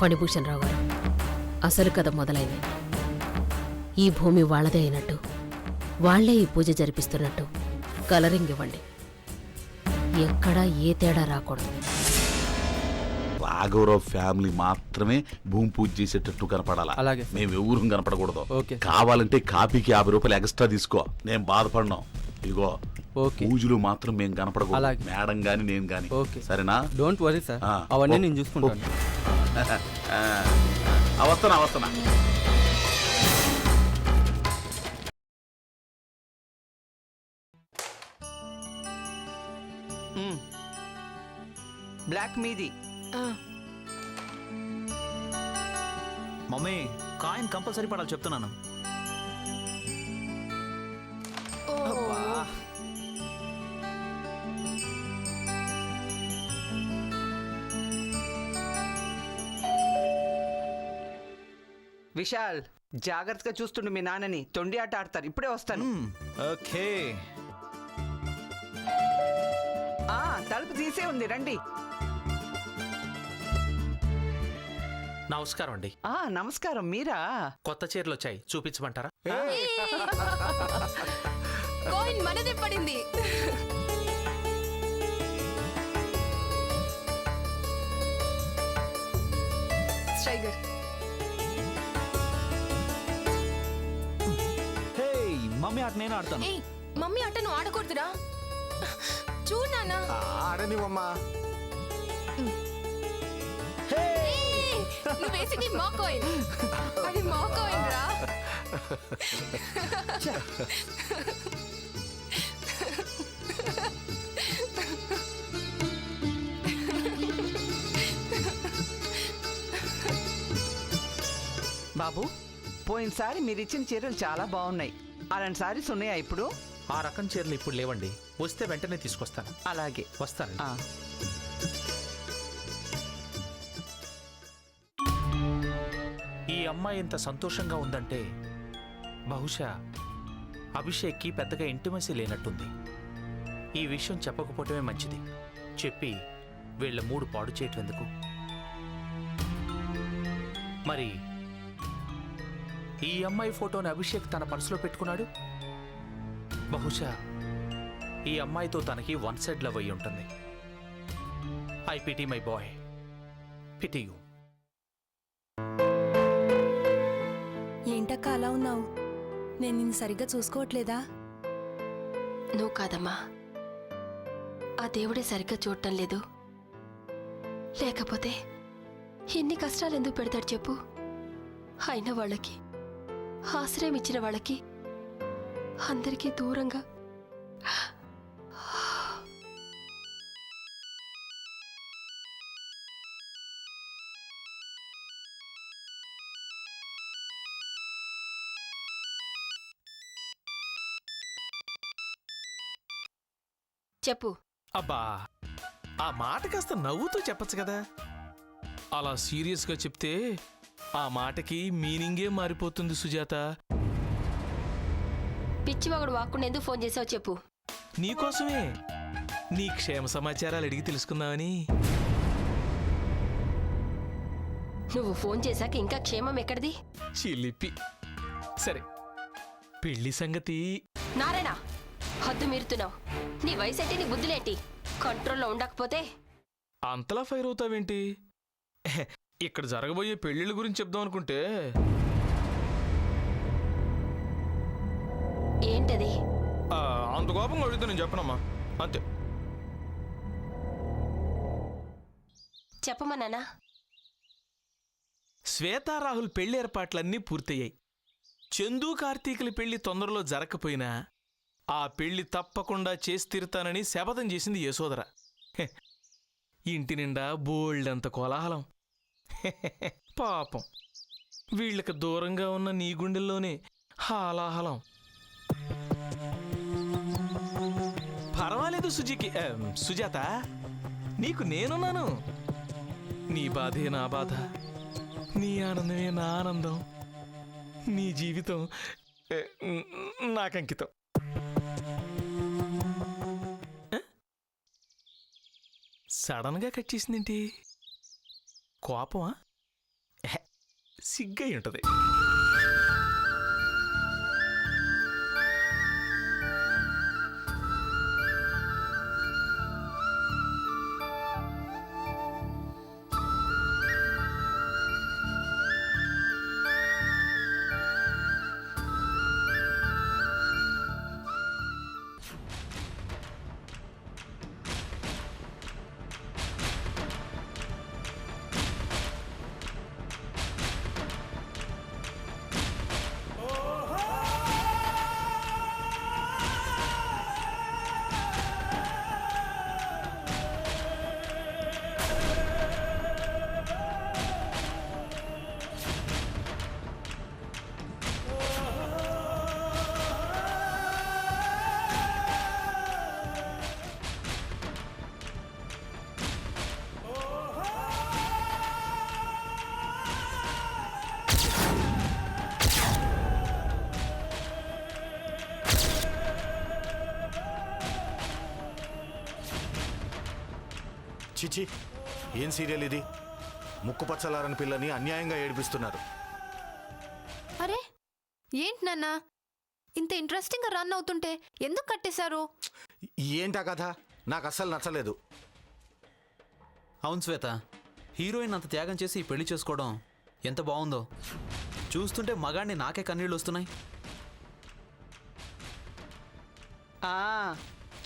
ఫణిభూషణ్ రావు గారు, అసలు కథ మొదలైంది. ఈ భూమి వాళ్లదే అయినట్టు, వాళ్లే ఈ పూజ జరిపిస్తున్నట్టు కలరింగ్ ఇవ్వండి. ఎక్కడా ఏ తేడా రాకూడదు. రాఘవరావు ఫ్యామిలీ మాత్రమే భూమి పూజ చేసేటట్టు కనపడాలా. అలాగే. మేము ఎవరూ కనపడకూడదు. ఓకే. కావాలంటే కాపీకి 50 రూపాయలు ఎక్స్ట్రా తీసుకో, నేను బాధపడినా. ఇదిగో ఓకే. పూజలు మాత్రం మేము కనపడకూడదు. అలాగే. మేడం గాని నేను గాని. ఓకే. సరేనా? డోంట్ వరీ సార్, అవన్నీ నేను చూసుకుంటాను. వస్తున్నా. బ్లాక్ మీది. మమ్మీ కాయిన్ కంపల్సరీ పడాలి చెప్తున్నాను. విశాల్, జాగ్రత్తగా చూస్తుండు మీ నాన్నని. తొండి ఆట ఆడతారు. ఇప్పుడే వస్తాను. ఓకే. తలుపు తీసే ఉంది, రండి. నమస్కారం అండి. నమస్కారం. మీరా? కొత్త చీరలు వచ్చాయి, చూపించమంటారా? కాయిన్ మనదే పడింది. స్ట్రైగర్. హే మమ్మీ ఆట నేను ఆడతాను. ఏయ్, మమ్మీ ఆట నువ్వు ఆడకూడదురా. చూడు నాన్న. ఆడనివమ్మా. నువ్వు వేసింది మా కాయిన్. అది మా కాయిన్ రా. బాబు, పోయినసారి మీరు ఇచ్చిన చీరలు చాలా బాగున్నాయి. అలాంటి సారీస్ ఉన్నాయా ఇప్పుడు? ఆ రకం చీరలు ఇప్పుడు లేవండి, వస్తే వెంటనే తీసుకొస్తాను. అలాగే, వస్తానండి. ఈ అమ్మాయి ఇంత సంతోషంగా ఉందంటే బహుశా అభిషేక్కి పెద్దగా ఇంటిమసీ లేనట్టుంది. ఈ విషయం చెప్పకపోవటమే మంచిది. చెప్పి వీళ్ళ మూడు పాడు చేయటం ఎందుకు? మరి ఈ అమ్మాయి ఫోటోని అభిషేక్ తన పర్సులో పెట్టుకున్నాడు. బహుశా ఈ అమ్మాయితో తనకి వన్ సైడ్ లవ్ అయి ఉంటుంది. I pity my boy, pity you. ఏంటక్క అలా ఉన్నావు? నేను నిన్ను సరిగ్గా చూసుకోవట్లేదా? నువ్వు కాదమ్మా, ఆ దేవుడే సరిగ్గా చూడటం లేదు. లేకపోతే ఎన్ని కష్టాలు ఎందుకు పెడతాడు చెప్పు? అయిన వాళ్ళకి, ఆశ్రయం ఇచ్చిన వాళ్ళకి, అందరికీ దూరంగా. చెప్పు. అబ్బా, ఆ మాట కాస్త నవ్వుతూ చెప్పచ్చు కదా. అలా సీరియస్గా చెప్తే ఆ మాటకి మీనింగే మారిపోతుంది సుజాత. పిచ్చివాగుడు వాక్కుండా ఎందుకు ఫోన్ చేసావు చెప్పు. నీకోసమే, నీ క్షేమ సమాచారాలు అడిగి తెలుసుకుందామని. నువ్వు ఫోన్ చేశాక ఇంకా క్షేమం ఎక్కడిది? చిలిపి. సరే, పెళ్లి సంగతి. నారాయణ, హద్దు మీరుతున్నావు. నీ వయసేంటి, నీ బుద్ధులేంటి? కంట్రోల్లో ఉండకపోతే అంతలా ఫైర్ అవుతావేంటి? ఇక్కడ జరగబోయే పెళ్లిళ్ళ గురించి చెప్దాం అనుకుంటే. ఏంటది? అంత కోపంగా అడిగితే నేను చెప్పనమ్మా, అంతే. చెప్పమన్నానా? శ్వేతారాహుల్ పెళ్లి ఏర్పాట్లన్నీ పూర్తయ్యాయి. చందు కార్తీకుల పెళ్లి తొందరలో జరగకపోయినా ఆ పెళ్లి తప్పకుండా చేసి తీరుతానని శపథం చేసింది యశోదర. ఇంటి నిండా బోల్డంత కోలాహలం. పాపం వీళ్ళకి దూరంగా ఉన్న నీ గుండెల్లోనే హాలాహలం. పర్వాలేదు సుజాత, నీకు నేనున్నాను. నీ బాధే నా బాధ, నీ ఆనందమే నా ఆనందం, నీ జీవితం నాకంకితం. సడన్గా కట్ చేసిందేంటి? కోపమా? సిగ్గై ఉంటది. చిచి, ఏం సీరియల్ ఇది? ముక్కు పచ్చలారని పిల్లని అన్యాయంగా ఏడిపిస్తున్నారు. అరే ఏంటి నాన్న ఇంత ఇంట్రెస్టింగ్ గా రన్ అవుతుంటే ఎందుకు కట్టేశారు? ఏంటా కథ? నాకు అస్సలు నచ్చలేదు. అవును శ్వేత, హీరోయిన్ అంత త్యాగం చేసి ఈ పెళ్లి చేసుకోవడం ఎంత బాగుందో. చూస్తుంటే మగాడిని నాకే కన్నీళ్ళు వస్తున్నాయి.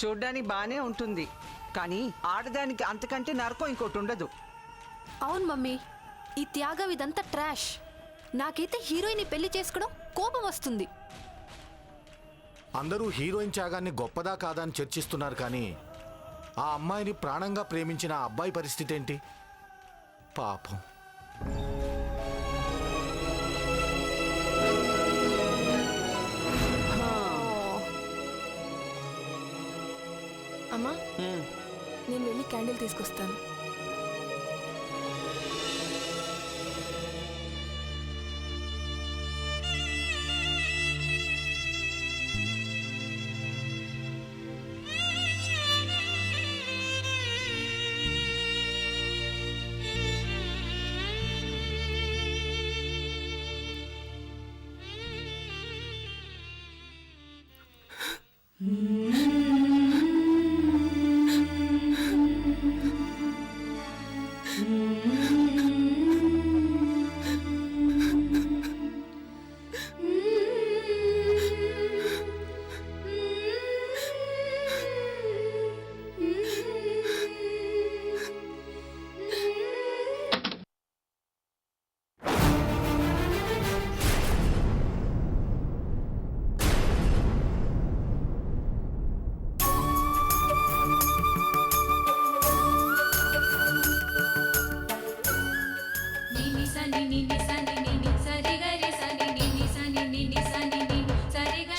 చూడ్డానికి బానే ఉంటుంది, కానీ ఆడదానికి అంతకంటే నరకం ఇంకోటి ఉండదు. అవును మమ్మీ, ఈ త్యాగం ఇదంతా ట్రాష్. నాకైతే హీరోయిన్ పెళ్లి చేసుకోవడం కోపం వస్తుంది. అందరూ హీరోయిన్ త్యాగాన్ని గొప్పదా కాదా అని చర్చిస్తున్నారు, కానీ ఆ అమ్మాయిని ప్రాణంగా ప్రేమించిన ఆ అబ్బాయి పరిస్థితి ఏంటి? పాపం. అమ్మా, నేను వెళ్ళి క్యాండిల్ తీసుకొస్తాను.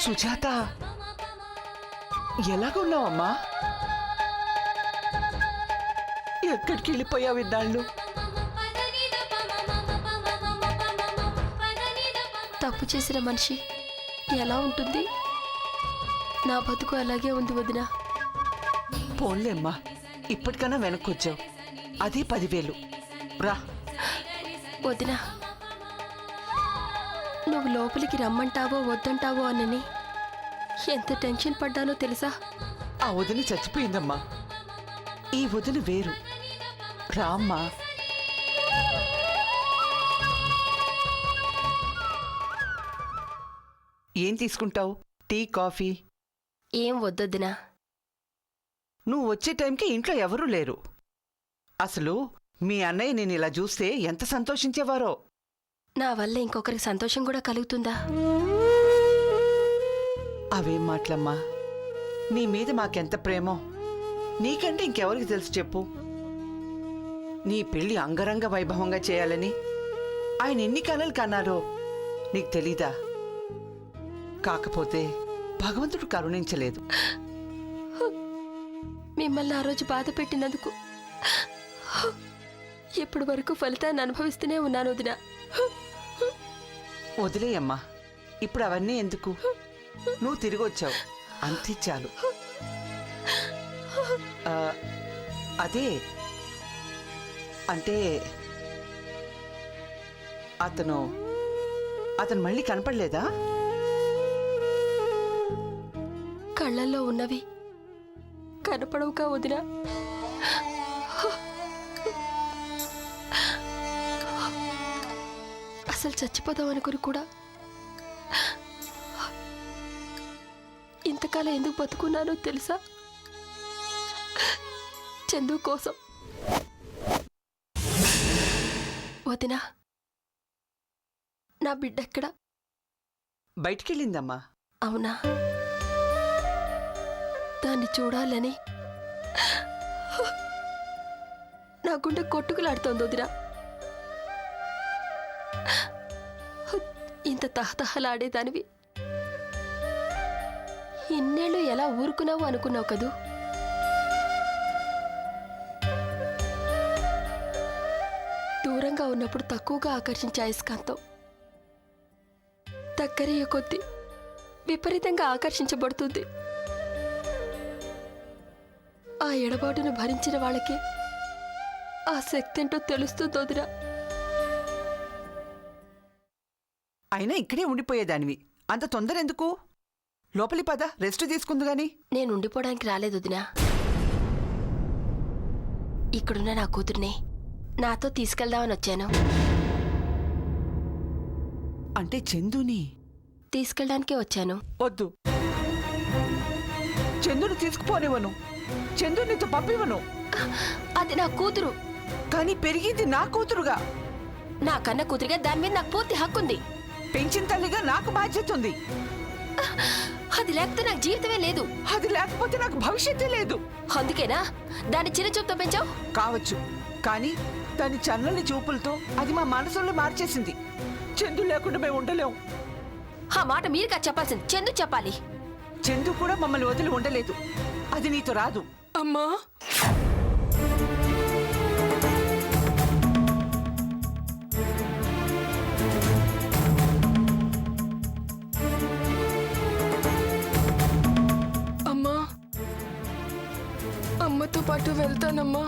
సుజాత, ఎలాగున్నావమ్మా? ఎక్కడికి వెళ్ళిపోయావు ఇన్నాళ్ళు? తప్పు చేసిన మనిషి ఎలా ఉంటుంది? నా బతుకు అలాగే ఉంది వదినా. పోన్లేమ్మా, ఇప్పటికన్నా వెనక్కొచ్చావు. అదే 10,000 రా. వదినా, నువ్వు లోపలికి రమ్మంటావో వద్దంటావో అనని ఎంత టెన్షన్ పడ్డానో తెలుసా? ఆ వదిన చచ్చిపోయిందమ్మా, ఈ వదిన వేరు. రామ్మా. ఏం తీసుకుంటావు? Tea, coffee? ఏం వద్దొద్దినా. నువ్వు వచ్చే టైంకి ఇంట్లో ఎవరూ లేరు. అసలు మీ అన్నయ్య నేను ఇలా చూస్తే ఎంత సంతోషించేవారో. నా వల్ల ఇంకొకరికి సంతోషం కూడా కలుగుతుందా? అవేం మాటలమ్మా, నీ మీద మాకెంత ప్రేమో నీకంటే ఇంకెవరికి తెలుసు చెప్పు. నీ పెళ్లి అంగరంగ వైభవంగా చేయాలని ఆయన ఎన్ని కలలు కన్నారో నీకు తెలీదా? కాకపోతే భగవంతుడు కరుణించలేదు. మిమ్మల్ని ఆ రోజు బాధ పెట్టినందుకు ఇప్పటి వరకు ఫలితాన్ని అనుభవిస్తూనే ఉన్నాను వదినా. వదిలేయమ్మా, ఇప్పుడు అవన్నీ ఎందుకు? నువ్వు తిరిగి వచ్చావు, అంతే చాలు. అదే అంటే అతను మళ్ళీ కనపడలేదా? కళ్ళల్లో ఉన్నవి కనపడవుగా వదినా. అసలు చచ్చిపోదాం అనుకుని కూడా ఇంతకాలం ఎందుకు బతుకున్నానో తెలుసా? చందు కోసం. వదినా, నా బిడ్డెక్కడ? బయటికెళ్ళిందమ్మా. అవునా? దాన్ని చూడాలని నా గుండె కొట్టుకులాడుతోంది వదినా. ఇంత తహతహలాడేదానివి ఇన్నేళ్ళు ఎలా ఊరుకున్నావు అనుకున్నావు కదూ? దూరంగా ఉన్నప్పుడు తక్కువగా ఆకర్షించే అయస్కాంతం దగ్గరయ్యే కొద్దీ విపరీతంగా ఆకర్షించబడుతుంది. ఆ ఎడబాటును భరించిన వాళ్ళకి ఆ శక్తి ఏంటో తెలుస్తుంది వదినా. అయినా ఇక్కడే ఉండిపోయేదానివి, అంత తొందర ఎందుకు? లోపలి పద, రెస్ట్ తీసుకుంది గాని. నేను ఉండిపోవడానికి రాలేదు వదినా. ఇక్కడున్న నా కూతుర్ని నాతో తీసుకెళ్దామని వచ్చాను. అంటే చందుని తీసుకెళ్ళడానికే వచ్చాను. వద్దు, చందుని తీసుకుపోనివ్వను. చందు నీతో పంపివ్వను. అది నా కూతురు. కానీ పెరిగింది నా కూతురుగా. నా కన్న కూతురుగా దాని మీద నాకు పూర్తి హక్కుంది. పెంచిన తల్లిగా నాకు బాధ్యత ఉంది. అది లేకపోతే నాకు జీవితమే లేదు. అది లేకపోతే నాకు భవిష్యత్తే లేదు. అందుకేనా దాన్ని చిన్న చూపుతో పెంచావు? కావచ్చు, కానీ దాని చల్లని చూపులతో అది మా మనసులో మార్చేసింది. చందు లేకుండా మేము ఉండలేం. ఆ మాట మీరుగా చెప్పాల్సింది చందు చెప్పాలి. చందు కూడా మమ్మల్ని వదిలి ఉండలేదు. అది నీతో రాదు. అమ్మా, అమ్మా, అమ్మతో పాటు వెళ్తానమ్మా.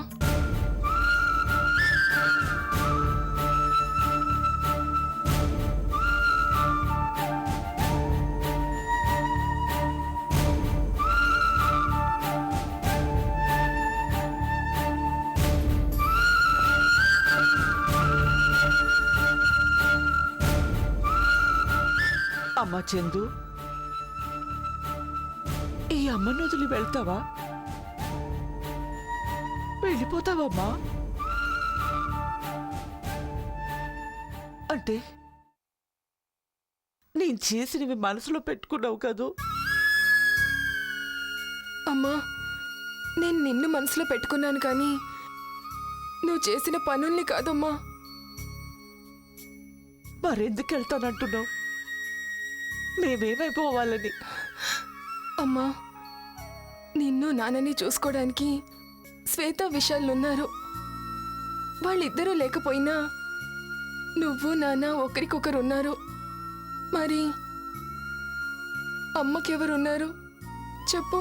అమ్మా చందు, ఈ అమ్మను వదిలి వెళ్తావా? వెళ్ళిపోతావమ్మా? అంటే నేను చేసినవి మనసులో పెట్టుకున్నావు కదూ? అమ్మా, నేను నిన్ను మనసులో పెట్టుకున్నాను కానీ నువ్వు చేసిన పనుల్ని కాదమ్మా. మరెందుకు వెళ్తానంటున్నావు? మేమేమైపోవాలని? అమ్మా, నిన్ను నాన్నని చూసుకోవడానికి శ్వేత విశాలున్నారు. వాళ్ళిద్దరూ లేకపోయినా నువ్వు నాన్న ఒకరికొకరున్నారు. మరి అమ్మకెవరున్నారు చెప్పు?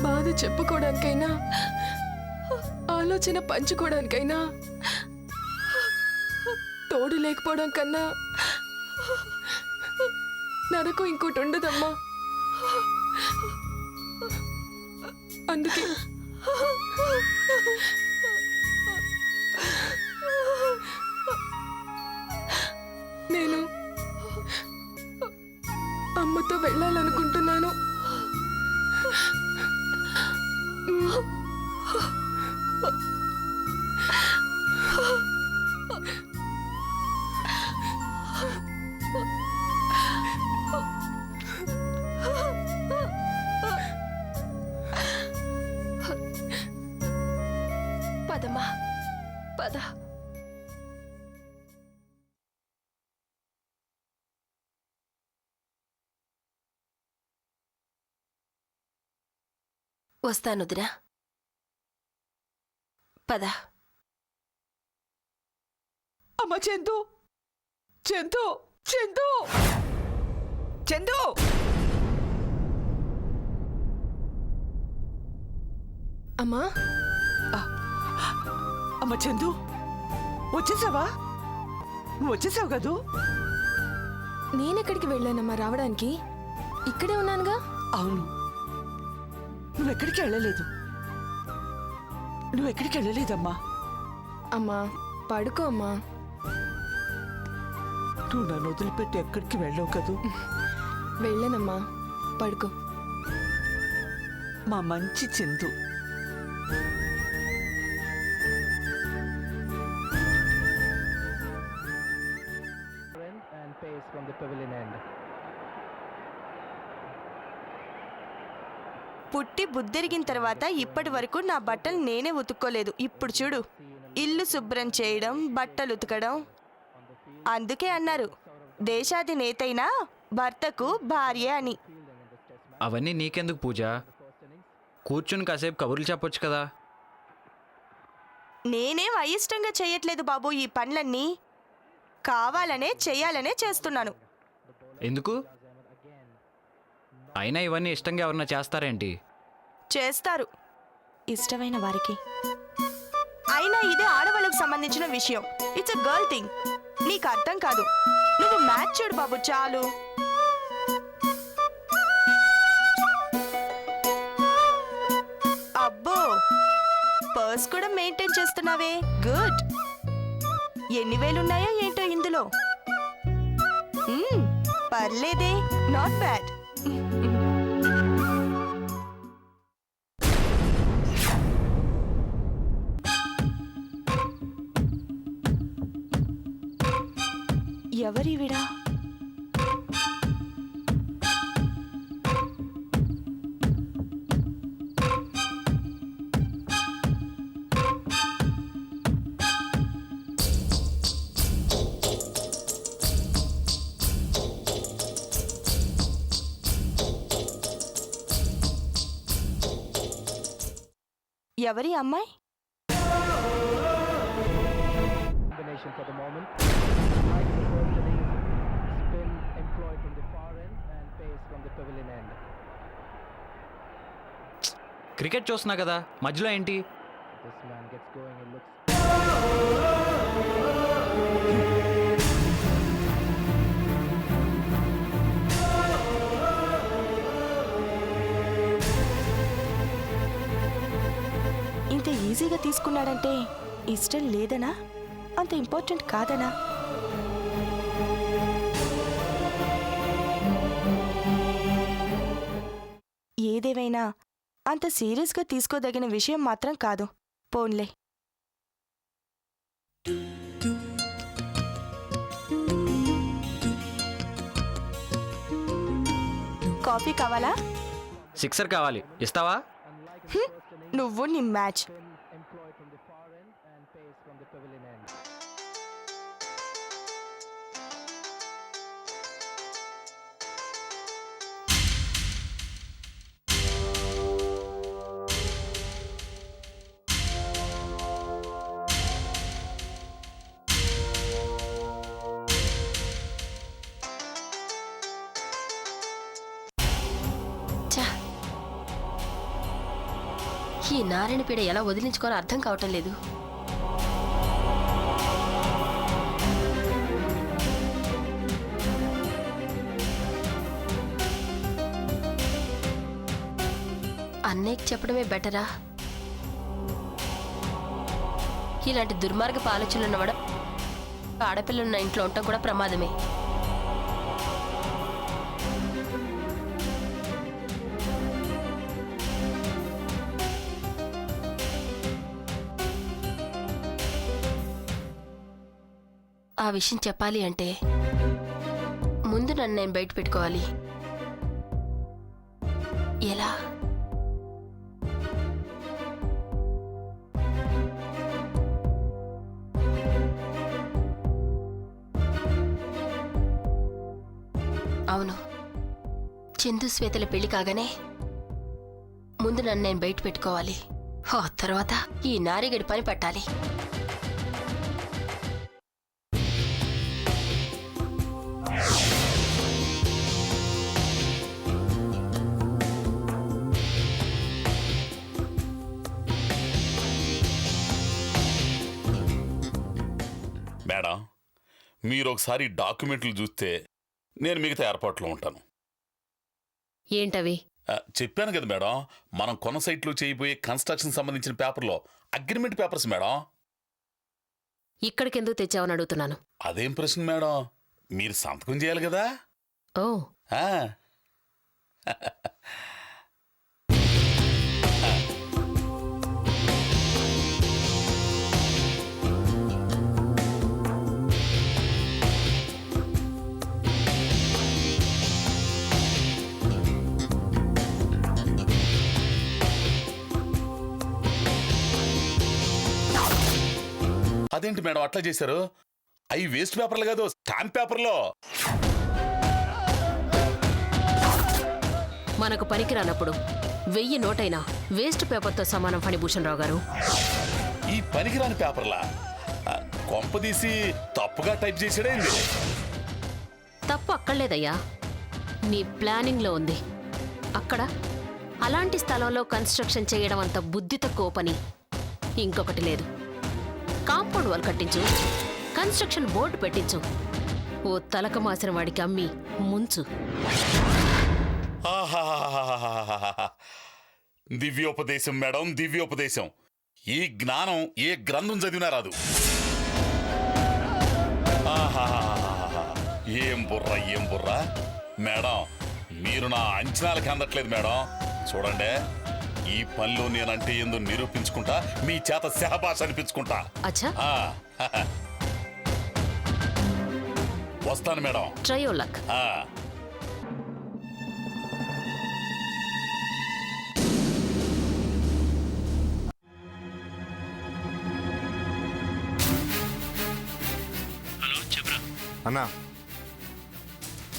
బాధ చెప్పుకోవడానికైనా ఆలోచన పంచుకోవడానికైనా తోడు లేకపోవడం కన్నా నరకం ఇంకోటి ఉండదమ్మా. అందుకే నేను అమ్మతో వెళ్ళాలనుకుంటున్నాను. పదమ్మా, పద. వస్తాను వదినా. పద. అమ్మ చందు, చందు, చందు, చందు! అమ్మా అమ్మ చందు, వచ్చేసావా? నువ్వు వచ్చేసావు కదూ? నేనెక్కడికి వెళ్ళానమ్మా రావడానికి? ఇక్కడే ఉన్నానుగా. అవును, నువ్వెక్కడికి వెళ్ళలేదు. నువ్వెక్కడికి వెళ్ళలేదమ్మా. అమ్మా పడుకో అమ్మా. నువ్వు నన్ను వదిలిపెట్టి ఎక్కడికి వెళ్ళవు కదూ. వెళ్ళనమ్మా, పడుకో. మా మంచి చందు. పుట్టి బుద్ధిరిగిన తర్వాత ఇప్పటి వరకు నా బట్టలు నేనే ఉతుక్కోలేదు. ఇప్పుడు చూడు, ఇల్లు శుభ్రం చేయడం, బట్టలు ఉతకడం. అందుకే అన్నారు దేశాధినేతైనా భర్తకు భార్య అని. అవన్నీ నీకెందుకు పూజ? కూర్చుని కాసేపు కబుర్లు చెప్పొచ్చు కదా. నేనేం అయిష్టంగా చేయట్లేదు బాబు. ఈ పనులన్నీ కావాలనే చెయ్యాలనే చేస్తున్నాను. ఎందుకు? అయినా ఇవన్నీ ఇష్టంగా ఎవరన్నా చేస్తారేంటి? చేస్తారు, ఇష్టమైన వారికి. అయినా ఇదే ఆడవాళ్ళకు సంబంధించిన విషయం. It's a girl thing. నీకు అర్థం కాదు. నువ్వు మ్యాచ్ చూడు బాబు చాలు. అబ్బో, పర్స్ కూడా మెయింటైన్ చేస్తున్నావే, గుడ్. ఎన్ని వేలున్నాయో ఏంటో ఇందులో. పర్లేదే, నాట్ బ్యాడ్. ఎవరివిడా? ఎవరి అమ్మాయి? క్రికెట్ చూస్తున్నా కదా, మధ్యలో ఏంటి? ఇంత ఈజీగా తీసుకున్నాడంటే ఇష్టం లేదనా, అంత ఇంపార్టెంట్ కాదనా? ఏదేవైనా అంత సీరియస్గా తీసుకోదగిన విషయం మాత్రం కాదు. పోన్లే. కాఫీ కావాలా? సిక్సర్ కావాలి, ఇస్తావా? నువ్వు నీ మ్యాచ్. ఈ నారాయణ పీడ ఎలా వదిలించుకోవాలో అర్థం కావటం లేదు. అన్నయ్యకి చెప్పడమే బెటరా? ఇలాంటి దుర్మార్గపు ఆలోచనలు ఉన్నవాడు ఆడపిల్లలున్న ఇంట్లో ఉండటం కూడా ప్రమాదమే. ఆ విషయం చెప్పాలి అంటే ముందు నన్ను నేను బయట పెట్టుకోవాలి. ఎలా? అవును, చందు శ్వేతల పెళ్లి కాగానే ముందు నన్ను నేను బయట పెట్టుకోవాలి. ఆ తర్వాత ఈ నారిగడి పని పట్టాలి. మీరు ఒకసారి డాక్యుమెంట్లు చూస్తే నేను మిగతా ఏర్పాట్లో ఉంటాను. ఏంటవి? చెప్పాను కదా మేడం, మనం కొన్న సైట్లో చేయబోయే కన్స్ట్రక్షన్ సంబంధించిన పేపర్లో అగ్రిమెంట్ పేపర్స్ మేడం. ఇక్కడికెందుకు తెచ్చావని అడుగుతున్నాను. అదేం ప్రశ్న మేడం, మీరు సంతకం చేయాలి కదా. ఓ, అదేంటి మేడం అట్లా చేశారు? అవి వేస్ట్ పేపర్లు కాదు, స్టాంప్ పేపర్లో. మనకు పనికిరానప్పుడు 1000 నోటైనా వేస్ట్ పేపర్తో సమానం ఫణిభూషణ్ రావు గారు. ఈ పనికిరాని పేపర్లా కొంపదీసి తప్పుగా టైప్ చేసాడేంది? తప్పు అక్కర్లేదయ్యా, నీ ప్లానింగ్లో ఉంది. అక్కడ అలాంటి స్థలంలో కన్స్ట్రక్షన్ చేయడం అంత బుద్ధి తక్కువ పని ఇంకొకటి లేదు. కాంపౌండ్ వాల్ కట్టించు, కన్స్ట్రక్షన్ బోర్డు పెట్టించు, ఓ తలక మాసిన వాడికి అమ్మి ముంచు. దివ్యోపదేశం మేడం, దివ్యోపదేశం. ఈ జ్ఞానం ఏ గ్రంథం చదివినా రాదు. ఏం బుర్ర, ఏం బుర్ర మేడం. మీరు నా అంచనాలకి అందట్లేదు మేడం. చూడండి, ఈ పనిలో నేనంటే ఏందో నిరూపించుకుంటా, మీ చేత శహబాష్ అనిపించుకుంటా. అచ్చా, వస్తాను madam. Try your luck. Hello చెప్పరా అన్నా,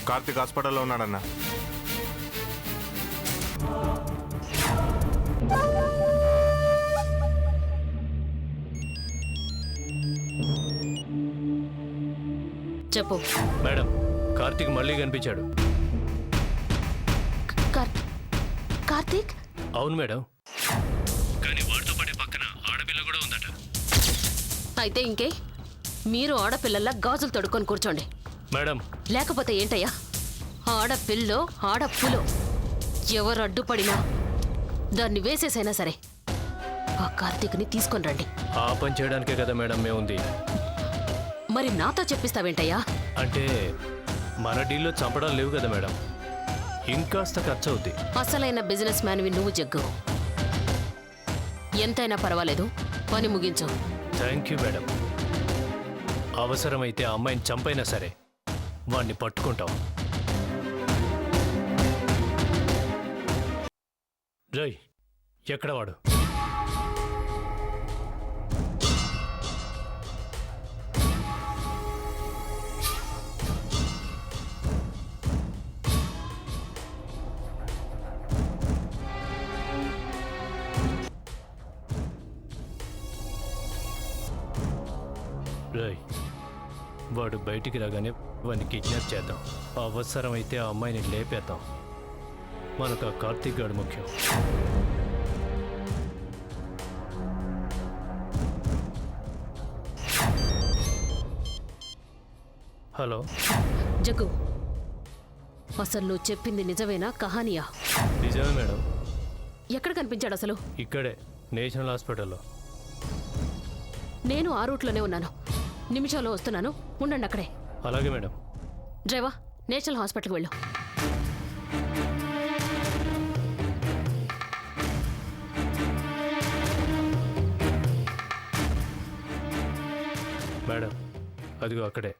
కార్తీక్ హాస్పిటల్లో ఉన్నాడన్నా. చెప్పు మేడం, కార్తీక్ మళ్ళీ కనిపించాడు. కార్తీక్? అవును మేడం, కానీ వాడితో పాటే పక్కన ఆడపిల్ల కూడా ఉందట. అయితే ఇంకే, మీరు ఆడపిల్లల్లా గాజులు తొడుక్కొని కూర్చోండి మేడం. లేకపోతే ఏంటయ్యా, ఆడపిల్లో ఆడపులో ఎవరు అడ్డుపడినా దాన్ని వేసేసైనా సరే ఆ కార్తీక్ని తీసుకొని రండి. ఆ పని చేయడానికే కదా మేడం మేముంది. మరి నాతో చెప్పిస్తావేంటయ్యా? అంటే మన డీల్లో చంపడం లేవు కదా మేడం, ఇంకాస్త ఖర్చు అవుద్ది. అసలైన బిజినెస్ మ్యాన్వి నువ్వు జగ్గు. ఎంతైనా పర్వాలేదు, పని ముగించు. Thank you madam. అవసరమైతే ఆ అమ్మాయిని చంపైనా సరే వాణ్ణి పట్టుకుంటాం. రై, ఎక్కడ వాడు? రై, వాడు బయటికి రాగానే వాడిని కిడ్నాప్ చేద్దాం. అవసరమైతే ఆ అమ్మాయిని లేపేద్దాం. మనకు ఆ కార్తీక్ గాడు ముఖ్యం. హలో జగ్గు, అసలు నువ్వు చెప్పింది నిజమేనా కహానియా? నిజమే మేడం. ఎక్కడ కనిపించాడు అసలు? ఇక్కడే, నేషనల్ హాస్పిటల్లో. నేను ఆ రూట్లోనే ఉన్నాను, నిమిషంలో వస్తున్నాను, ఉండండి అక్కడే. అలాగే మేడం. డ్రైవర్, నేషనల్ హాస్పిటల్కి వెళ్ళు. మేడం, అదిగో అక్కడే.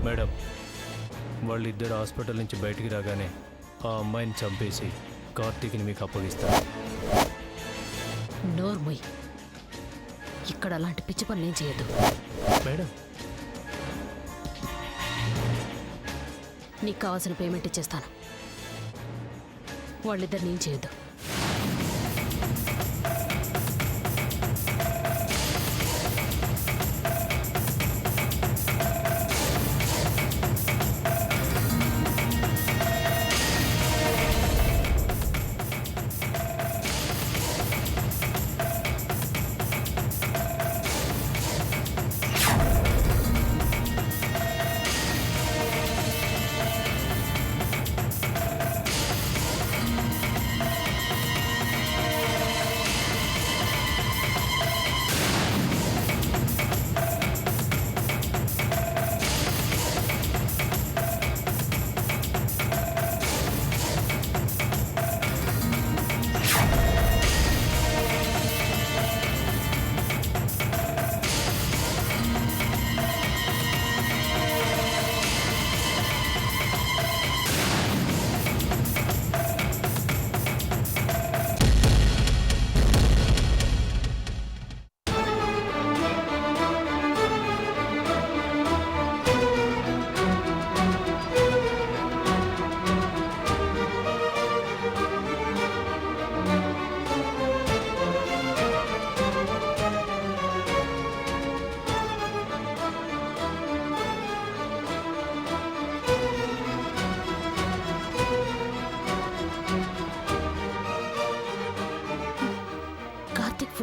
మేడం, వాళ్ళిద్దరు హాస్పిటల్ నుంచి బయటికి రాగానే ఆ అమ్మాయిని చంపేసి కార్తీక్ని మీకు అప్పగిస్తారు. నోర్మోయ్, ఇక్కడ అలాంటి పిచ్చి పనులు ఏం చేయొద్దు. మేడం, నీకు కావాల్సిన పేమెంట్ ఇచ్చేస్తాను, వాళ్ళిద్దరిని ఏం చేయొద్దు.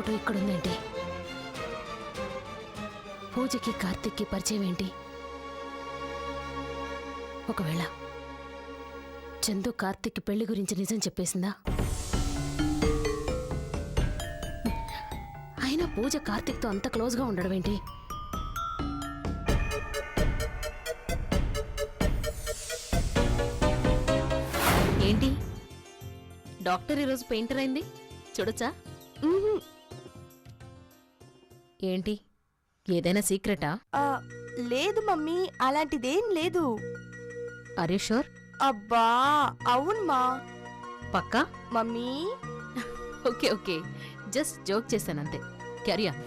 ఫోటో ఇక్కడుందేంటి? పూజకి కార్తిక్కి పరిచయం ఏంటి? ఒకవేళ చందు కార్తిక్ పెళ్లి గురించి నిజం చెప్పేసిందా? అయినా పూజ కార్తిక్తో అంత క్లోజ్గా ఉండడం ఏంటి? ఏంటి డాక్టర్ ఈరోజు పెయింటర్ అయింది, చూడొచ్చా? ఏంటి ఏదైనా సీక్రెటా? లేదు మమ్మీ, అలాంటిదేం లేదు. Are you sure? అబ్బా అవును మా. పక్కా? Mummy okay okay, just joke చేశానంతే. Carry on.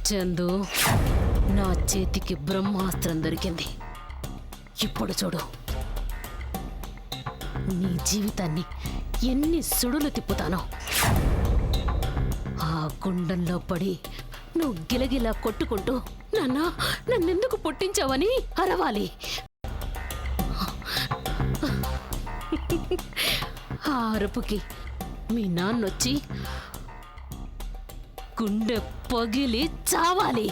చందు, నా చేతికి బ్రహ్మాస్త్రం దొరికింది. ఇప్పుడు చూడు, నీ జీవితాన్ని ఎన్ని సుడులు తిప్పుతానో. ఆ గుండంలో పడి నువ్వు గిలగిలా కొట్టుకుంటూ నాన్న నన్నెందుకు పుట్టించావని అరవాలి. ఆ అరుపుకి మీ నాన్నొచ్చి గుండె పగిలి చావాలి.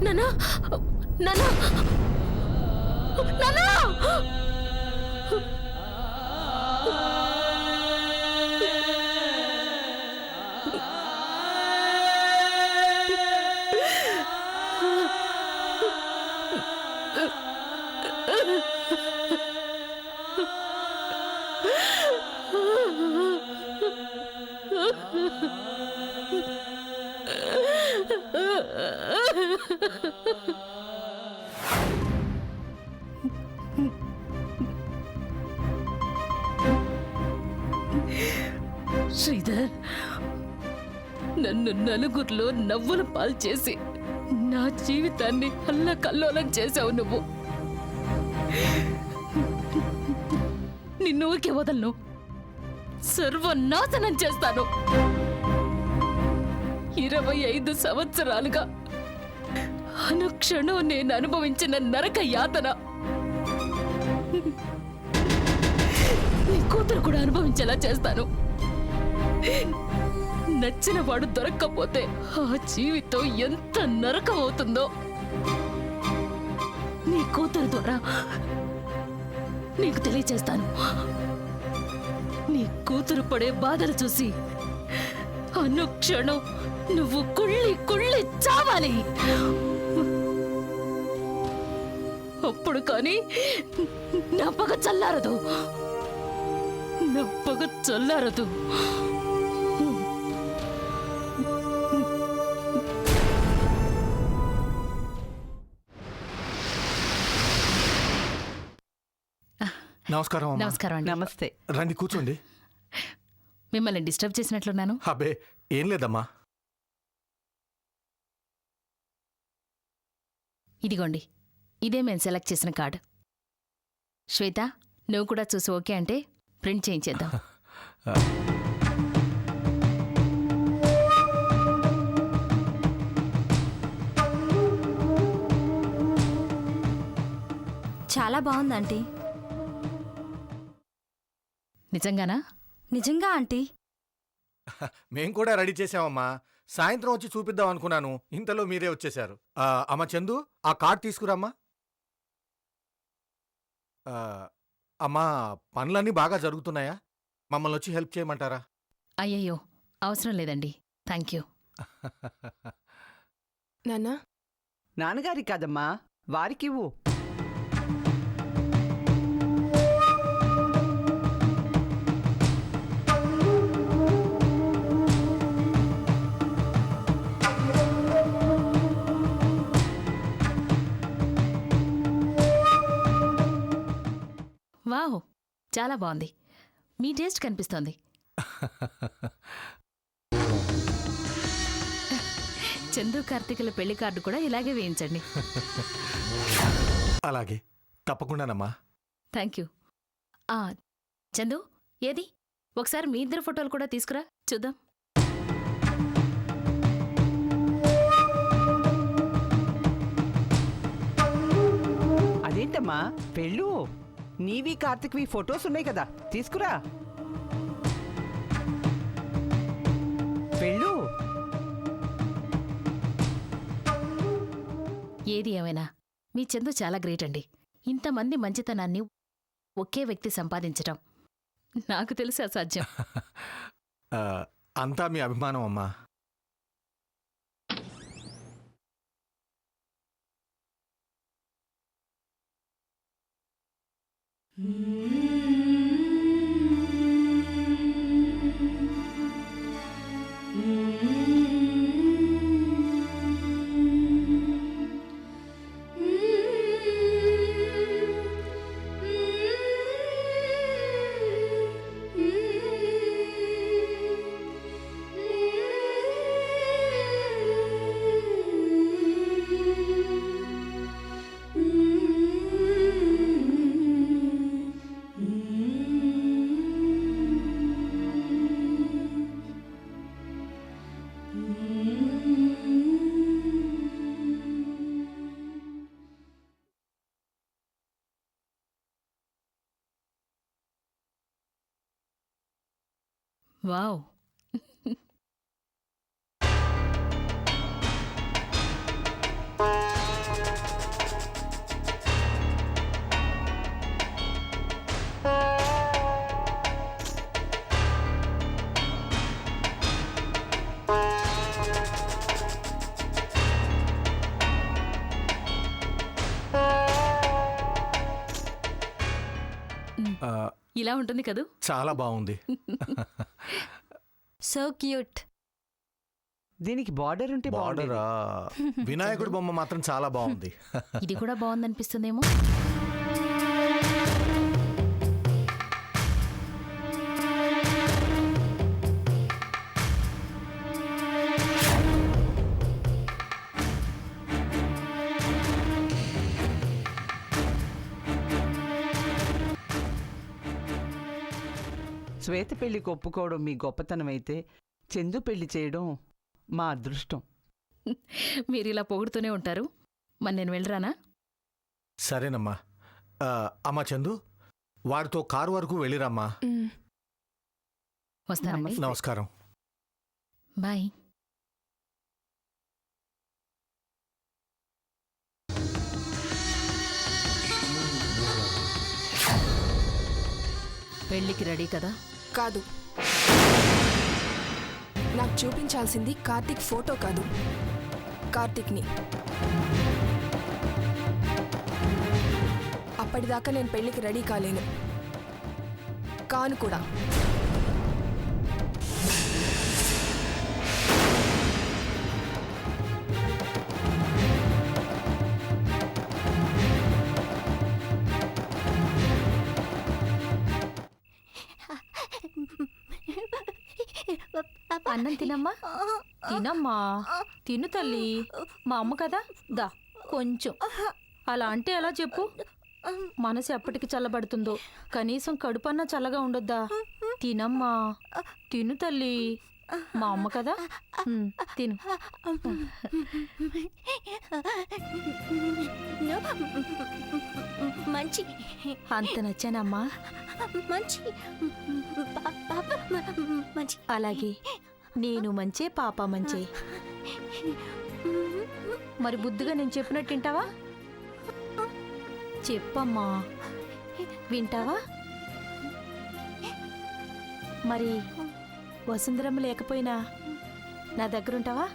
నానా నానా నానా! శ్రీధర్, నన్ను నలుగురిలో నవ్వుల పాలు చేసి నా జీవితాన్ని అల్లకల్లోలం చేశావు నువ్వు. నిన్ను ఊరికే వదలను, సర్వనాశనం చేస్తాను. 25 సంవత్సరాలుగా అనుక్షణం నేను అనుభవించిన నరక యాతన నీ కూతురు కూడా అనుభవించేలా చేస్తాను. నచ్చిన వాడు దొరక్కపోతే ఆ జీవితం ఎంత నరకం అవుతుందో నీ కూతురు ద్వారా నీకు తెలియచేస్తాను. నీ కూతురు పడే బాధలు చూసి అనుక్షణం నువ్వు కుళ్ళి కుళ్ళి చావాలి. అప్పుడు కానీ నా పగ చల్లారదు, నా పగ చల్లారదు. నమస్కారం అమ్మా. నమస్కారం అండి. నమస్తే. రండి కూర్చోండి. మిమ్మల్ని డిస్టర్బ్ చేసినట్లున్నాను. అబ్బే ఏం లేదమ్మా. ఇదిగోండి, ఇదే మేము సెలెక్ట్ చేసిన కార్డు. శ్వేత, నువ్వు కూడా చూసి ఓకే అంటే ప్రింట్ చేయించేద్దాం. చాలా బాగుంది ఆంటీ. నిజంగానా? నిజంగా ఆంటీ. మేం కూడా రెడీ చేసామమ్మా. సాయంత్రం వచ్చి చూపిద్దాం అనుకున్నాను, ఇంతలో మీరే వచ్చేశారు. అమ్మ చందు, ఆ కార్డ్ తీసుకురామ్మా. అమ్మా, పనులన్నీ బాగా జరుగుతున్నాయా? మమ్మల్ని వచ్చి హెల్ప్ చేయమంటారా? అయ్యయ్యో అవసరం లేదండి, థ్యాంక్ యూ. నాన్నా నాన్నగారి కాదమ్మా, వారికివ్వు. వావ్, చాలా బాగుంది. మీ టేస్ట్ కనిపిస్తోంది. చందు కార్తీకుల పెళ్లి కార్డు కూడా ఇలాగే వేయించండి. అలాగే, తప్పకుండానమ్మా. Thank you. చందు, ఏది ఒకసారి మీ ఇద్దరు ఫోటోలు కూడా తీసుకురా చూద్దాం. అదేంటమ్మా పెళ్ళు? నీవి కార్తిక్వి ఫొటోస్ ఉన్నాయి కదా, తీసుకురా. పెళ్ళు. ఏది ఏమైనా మీ చందు చాలా గ్రేట్ అండి. ఇంతమంది మంచితనాన్ని ఒకే వ్యక్తి సంపాదించటం నాకు తెలిసి అసాధ్యం. అంతా మీ అభిమానం అమ్మా. వావ్, ఇలా ఉంటుంది కదూ. చాలా బాగుంది. So cute. దీనికి బార్డర్ ఉంటే బార్డరా? వినాయకుడి బొమ్మ మాత్రం చాలా బాగుంది. ఇది కూడా బాగుందనిపిస్తుందేమో. శ్వేత పెళ్లికి ఒప్పుకోవడం మీ గొప్పతనం అయితే, చందు పెళ్లి చేయడం మా అదృష్టం. మీరు ఇలా పొగుడుతూనే ఉంటారు. మరి నేను వెళ్ళరానా? సరేనమ్మా. అమ్మా చందు, వారితో కారు వరకు వెళ్ళిరమ్మా. వస్తానండి. నమస్కారం. బాయ్. పెళ్ళికి రెడీ కదా? కాదు, నాకు చూపించాల్సింది కార్తీక్ ఫోటో కాదు, కార్తీక్ని. అప్పటిదాకా నేను పెళ్లికి రెడీ కాలేను, కాను కూడా. అన్నం తినమ్మా, తినమ్మా, తిను తల్లి. మా అమ్మ కదా, దా కొంచెం. అలా అంటే ఎలా చెప్పు? మనసు ఎప్పటికి చల్లబడుతుందో, కనీసం కడుపన్నా చల్లగా ఉండొద్దా? తినమ్మా, తిను తల్లి. మా అమ్మ కదా తిను. మంచి అంత నచ్చానమ్మా. మంచి మంచి అలాగే నేను మంచే, పాప మంచే. మరి బుద్ధిగా నేను చెప్పినట్టు వింటావా? చెప్పమ్మా, వింటావా? మరి వసుంధరమ్మ లేకపోయినా నా దగ్గర ఉంటావా?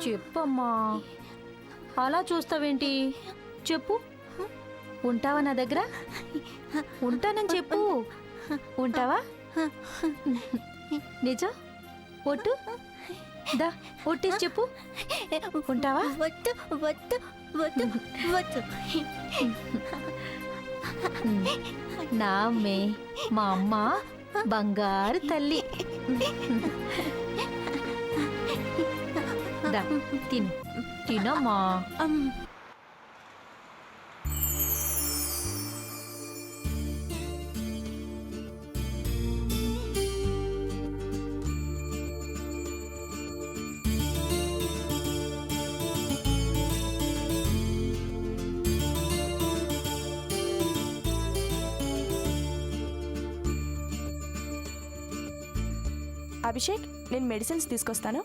చెప్పమ్మా, అలా చూస్తావేంటి? చెప్పు, ఉంటావా నా దగ్గర? ఉంటానని చెప్పు. ఉంటావా? నిజం? ఒట్టు దా, ఒట్టేసి చెప్పు. ఉంటావా? వద్దు వద్దు వద్దు వద్దు. నా అమ్మే, మా అమ్మ బంగారు తల్లి. దా, తిను తినమ్మా. అభిషేక్, నేను మెడిసిన్స్ తీసుకొస్తాను.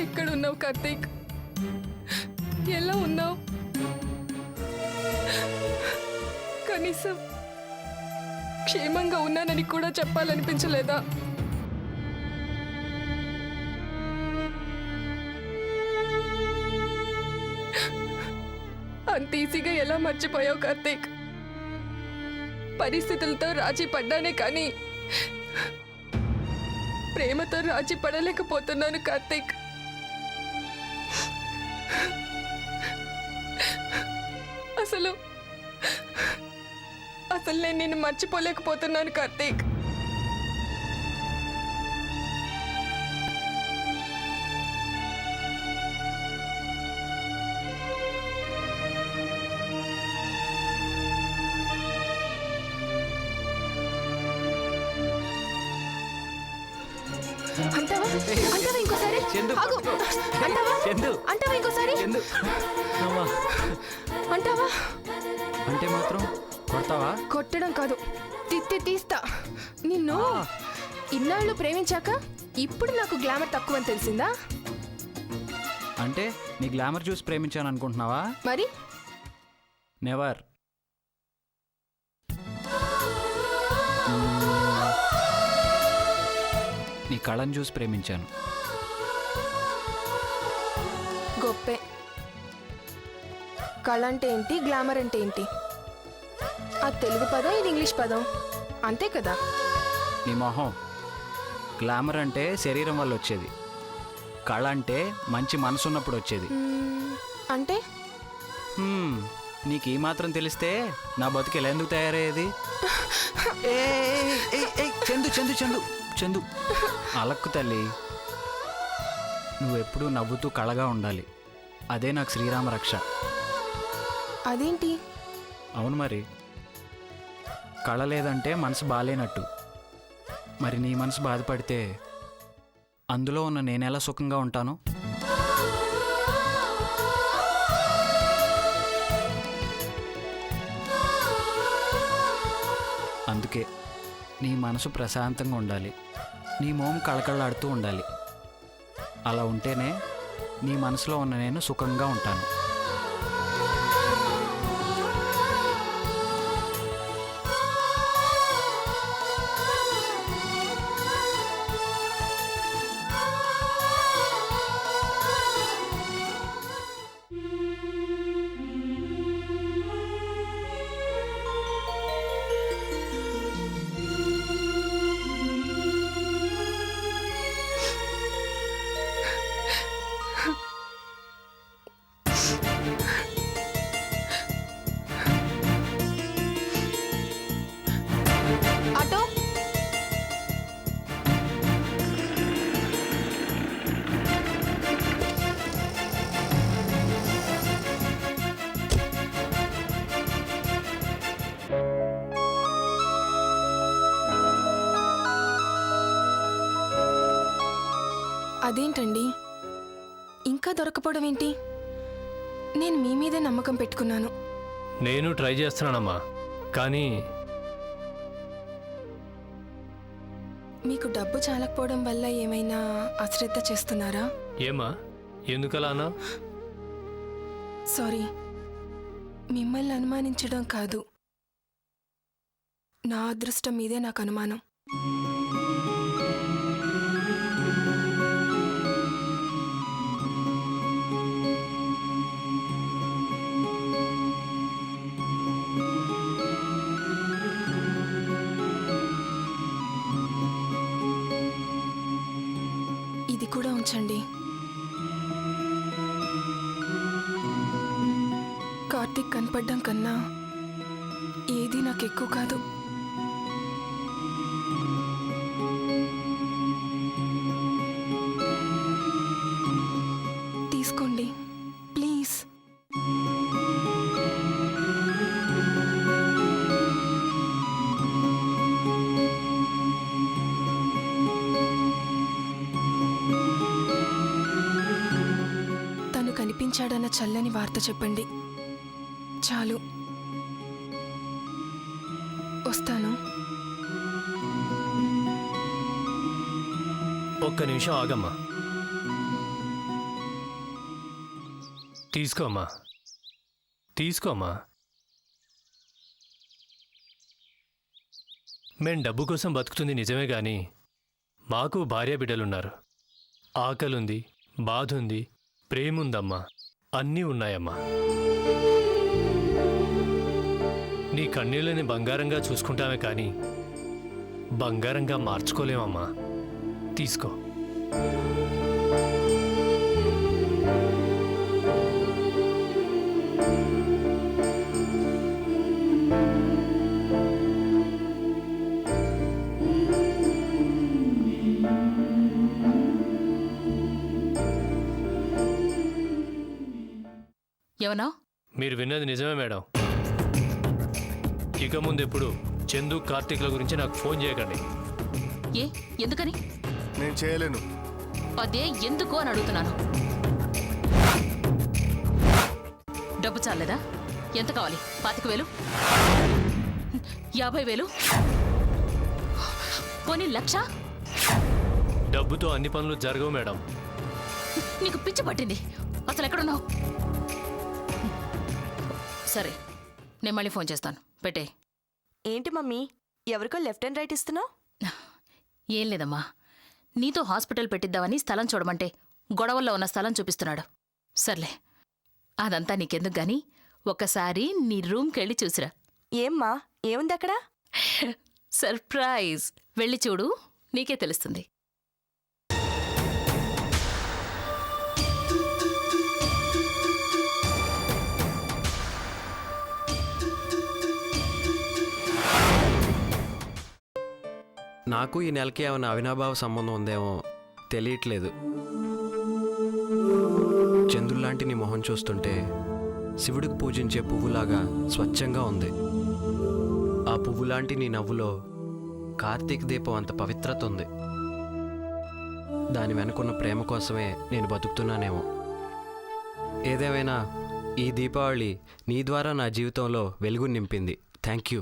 ఎక్కడున్నావు కార్తీక్? ఎలా ఉన్నావు? కనీసం క్షేమంగా ఉన్నానని కూడా చెప్పాలనిపించలేదా? అంత ఈజీగా ఎలా మర్చిపోయావు కార్తీక్? పరిస్థితులతో రాజీ పడ్డానే కానీ ప్రేమతో రాజీ పడలేకపోతున్నాను కార్తీక్. అసలు నేను నిన్ను మర్చిపోలేకపోతున్నాను కార్తీక్. అంటావా ఇంకోసారి? ఆగు. అంటావా ఇంకోసారి? అంటావా? అంటే మాత్రం కొడతావా? కొట్టడం కాదు, తీస్తా నిన్ను. ఇన్నాళ్ళు ప్రేమించాక ఇప్పుడు నాకు గ్లామర్ తక్కువని తెలిసిందా? అంటే నీ గ్లామర్ చూసి ప్రేమించాను అనుకుంటున్నావా? మరి నెవర్. నీ కళను చూసి ప్రేమించాను. గొప్పే. కళ అంటే ఏంటి, గ్లామర్ అంటే ఏంటి? ఆ తెలుగు పదం, ఇది ఇంగ్లీష్ పదం, అంతే కదా? నీ మొహం. గ్లామర్ అంటే శరీరం వల్ల వచ్చేది, కళ అంటే మంచి మనసు ఉన్నప్పుడు వచ్చేది. అంటే నీకు ఈ మాత్రం తెలిస్తే నా బతుకు ఎలా ఎందుకు తయారయ్యేది? చందు చందు చందు చందు అలక్కు తల్లి. నువ్వెప్పుడూ నవ్వుతూ కళగా ఉండాలి, అదే నాకు శ్రీరామ రక్ష. అదేంటి? అవును మరి, కళ లేదంటే మనసు బాలేనట్టు. మరి నీ మనసు బాధపడితే అందులో ఉన్న నేనెలా సుఖంగా ఉంటాను? అందుకే నీ మనసు ప్రశాంతంగా ఉండాలి, నీ మోము కళకళలాడుతూ ఉండాలి. అలా ఉంటేనే నీ మనసులో ఉన్న నేను సుఖంగా ఉంటాను. అదేంటండి ఇంకా దొరకపోవడం ఏంటి? నేను మీ మీదే నమ్మకం పెట్టుకున్నాను. నేను ట్రై చేస్తున్నానమ్మా, కానీ మీకు డబ్బు చాలకపోవడం వల్ల ఏమైనా అశ్రద్ధ చేస్తున్నారా? ఏమా ఎందుకలానా? సారీ, మిమ్మల్ని అనుమానించడం కాదు, నా అదృష్టం మీదే నాకు అనుమానం. ఇది కూడా ఉంచండి. కార్తీక్ కనపడ్డం కన్నా ఏది నాకు ఎక్కువ కాదు. తీసుకోండి ప్లీజ్. తను కనిపించాడన్న చల్లని వార్త చెప్పండి చాలు. వస్తాను. ఒక్క నిమిషం ఆగమ్మా. తీసుకోమ్మా, తీసుకోమ్మా. మేం డబ్బు కోసం బతుకుతుంది నిజమే కానీ మాకు భార్య బిడ్డలున్నారు. ఆకలుంది, బాధ ఉంది, ప్రేమ ఉందమ్మా, అన్నీ ఉన్నాయమ్మా. నీ కన్నీళ్ళని బంగారంగా చూసుకుంటామే కానీ బంగారంగా మార్చుకోలేమమ్మా. తీసుకో. ఏమన్నా? మీరు విన్నది నిజమే మేడం. ఇక ముందు ఎప్పుడు చందు కార్తీక్ల గురించి నాకు ఫోన్ చేయకండి. ఏ ఎందుకని? నేను చేయలేను. అదే ఎందుకు అని అడుగుతున్నాను. డబ్బు చాలేదా? ఎంత కావాలి? 25,000? 50,000? పోనీ 1,00,000? డబ్బుతో అన్ని పనులు జరగవు మేడం. నీకు పిచ్చి పట్టింది. అసలు ఎక్కడున్నావు? సరే, నేను మళ్ళీ ఫోన్ చేస్తాను. పెట్టే. ఏంటి మమ్మీ, ఎవరికో లెఫ్ట్ అండ్ రైట్ ఇస్తున్నావు? ఏం లేదమ్మా, నీతో హాస్పిటల్ పెట్టిద్దామని స్థలం చూడమంటే గొడవల్లో ఉన్న స్థలం చూపిస్తున్నాడు. సర్లే, అదంతా నీకెందుకు గాని ఒక్కసారి నీ రూమ్కెళ్ళి చూసిరా. ఏమ్మా, ఏముంది అక్కడ? సర్ప్రైజ్. వెళ్ళి చూడు, నీకే తెలుస్తుంది. నాకు ఈ నెలకి ఏమైనా అవినాభావ సంబంధం ఉందేమో తెలియట్లేదు. చంద్రులాంటి నీ మొహం చూస్తుంటే శివుడికి పూజించే పువ్వులాగా స్వచ్ఛంగా ఉంది. ఆ పువ్వులాంటి నీ నవ్వులో కార్తీక దీపం అంత పవిత్రత ఉంది. దాని వెనుకున్న ప్రేమ కోసమే నేను బతుకుతున్నానేమో. ఏదేమైనా ఈ దీపావళి నీ ద్వారా నా జీవితంలో వెలుగు నింపింది. Thank you.